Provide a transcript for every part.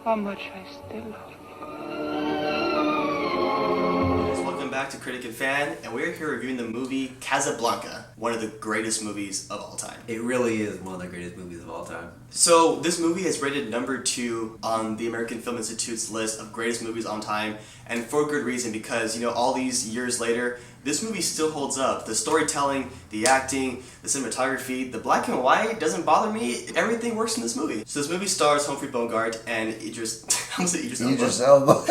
how much I still love you. Welcome back to Critic and Fan, and we're here reviewing the movie Casablanca, one of the greatest movies of all time. It really is one of the greatest movies of all time. So this movie is rated number 2 on the American Film Institute's list of greatest movies on time, and for good reason, because all these years later, this movie still holds up. The storytelling, the acting, the cinematography, the black and white doesn't bother me. Everything works in this movie. So this movie stars Humphrey Bogart and Idris Elba.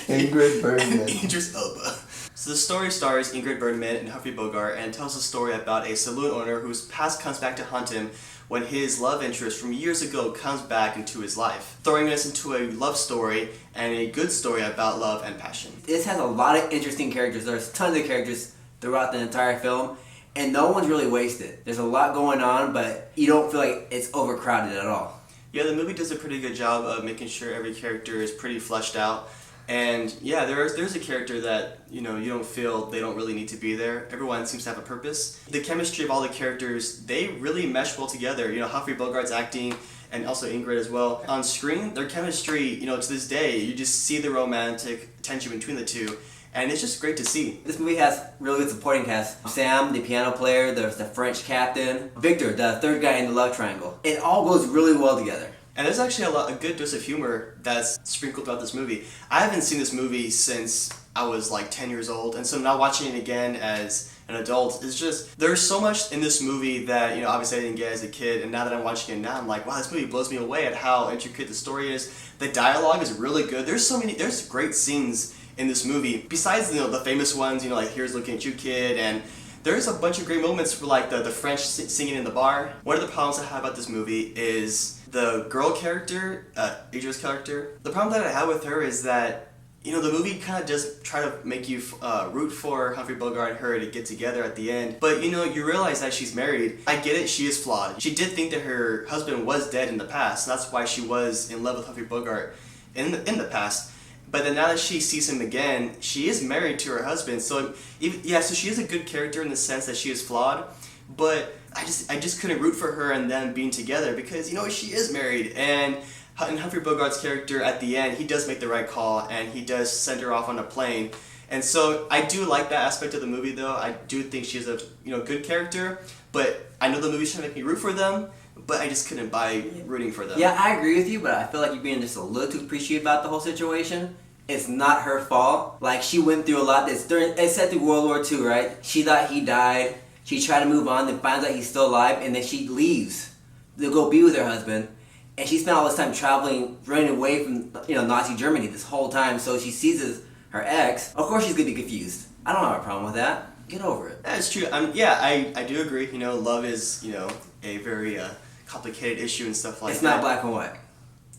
Ingrid Bergman. Idris Elba. So the story stars Ingrid Bergman and Humphrey Bogart and tells a story about a saloon owner whose past comes back to haunt him when his love interest from years ago comes back into his life, throwing us into a love story and a good story about love and passion. This has a lot of interesting characters. There's tons of characters throughout the entire film, and no one's really wasted. There's a lot going on, but you don't feel like it's overcrowded at all. Yeah, the movie does a pretty good job of making sure every character is pretty fleshed out. And yeah, there's a character that you don't feel they don't really need to be there. Everyone seems to have a purpose. The chemistry of all the characters, they really mesh well together. Humphrey Bogart's acting and also Ingrid as well. On screen, their chemistry, to this day, you just see the romantic tension between the two. And it's just great to see. This movie has really good supporting cast. Sam, the piano player, there's the French captain, Victor, the third guy in the love triangle. It all goes really well together. And there's actually a good dose of humor that's sprinkled throughout this movie. I haven't seen this movie since I was like 10 years old, and so now watching it again as an adult, it's just, there's so much in this movie that, obviously I didn't get as a kid, and now that I'm watching it now, I'm like, wow, this movie blows me away at how intricate the story is. The dialogue is really good. There's great scenes in this movie, besides, the famous ones, like Here's Looking at You, Kid, and there's a bunch of great moments for like the French singing in the bar. One of the problems I have about this movie is the girl character, Idris' character. The problem that I have with her is that, the movie kind of does try to make you root for Humphrey Bogart and her to get together at the end. But, you realize that she's married. I get it, she is flawed. She did think that her husband was dead in the past. And that's why she was in love with Humphrey Bogart in the past. But then now that she sees him again, she is married to her husband. So so she is a good character in the sense that she is flawed. But I just couldn't root for her and them being together because, she is married. And Humphrey Bogart's character at the end, he does make the right call and he does send her off on a plane. And so I do like that aspect of the movie though. I do think she's a good character. But I know the movie's trying to make me root for them. But I just couldn't buy rooting for them. Yeah, I agree with you, but I feel like you're being just a little too appreciative about the whole situation. It's not her fault. Like, she went through a lot. It's set through World War II, right? She thought he died. She tried to move on, then finds out he's still alive, and then she leaves to go be with her husband. And she spent all this time traveling, running away from Nazi Germany this whole time. So she sees her ex. Of course she's gonna be confused. I don't have a problem with that. Get over it. That's true. I do agree. Love is a very complicated issue and stuff like that. It's not black and white.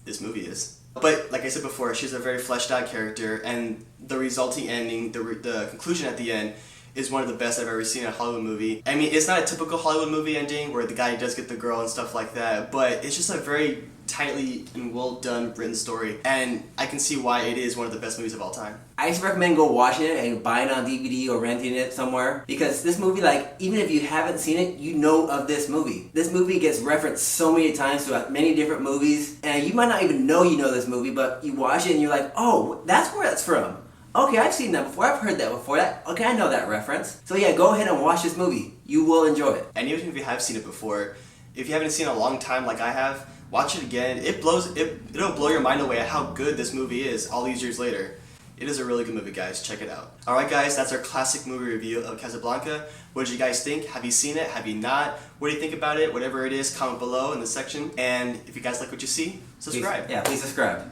This movie is. But like I said before, she's a very fleshed out character, and the resulting ending, the conclusion at the end, is one of the best I've ever seen in a Hollywood movie. I mean, it's not a typical Hollywood movie ending where the guy does get the girl and stuff like that, but it's just a very tightly and well done written story, and I can see why it is one of the best movies of all time. I just recommend go watching it and buying it on DVD or renting it somewhere, because this movie, like, even if you haven't seen it, you know of this movie. This movie gets referenced so many times throughout many different movies, and you might not even know you know this movie, but you watch it and you're like, oh, that's where that's from. Okay, I've seen that before, I've heard that before, okay, I know that reference. So yeah, go ahead and watch this movie. You will enjoy it. And even if you have seen it before, if you haven't seen it in a long time like I have, watch it again. It'll blow your mind away at how good this movie is all these years later. It is a really good movie, guys. Check it out. Alright guys, that's our classic movie review of Casablanca. What did you guys think? Have you seen it? Have you not? What do you think about it? Whatever it is, comment below in the section. And if you guys like what you see, subscribe. Please subscribe.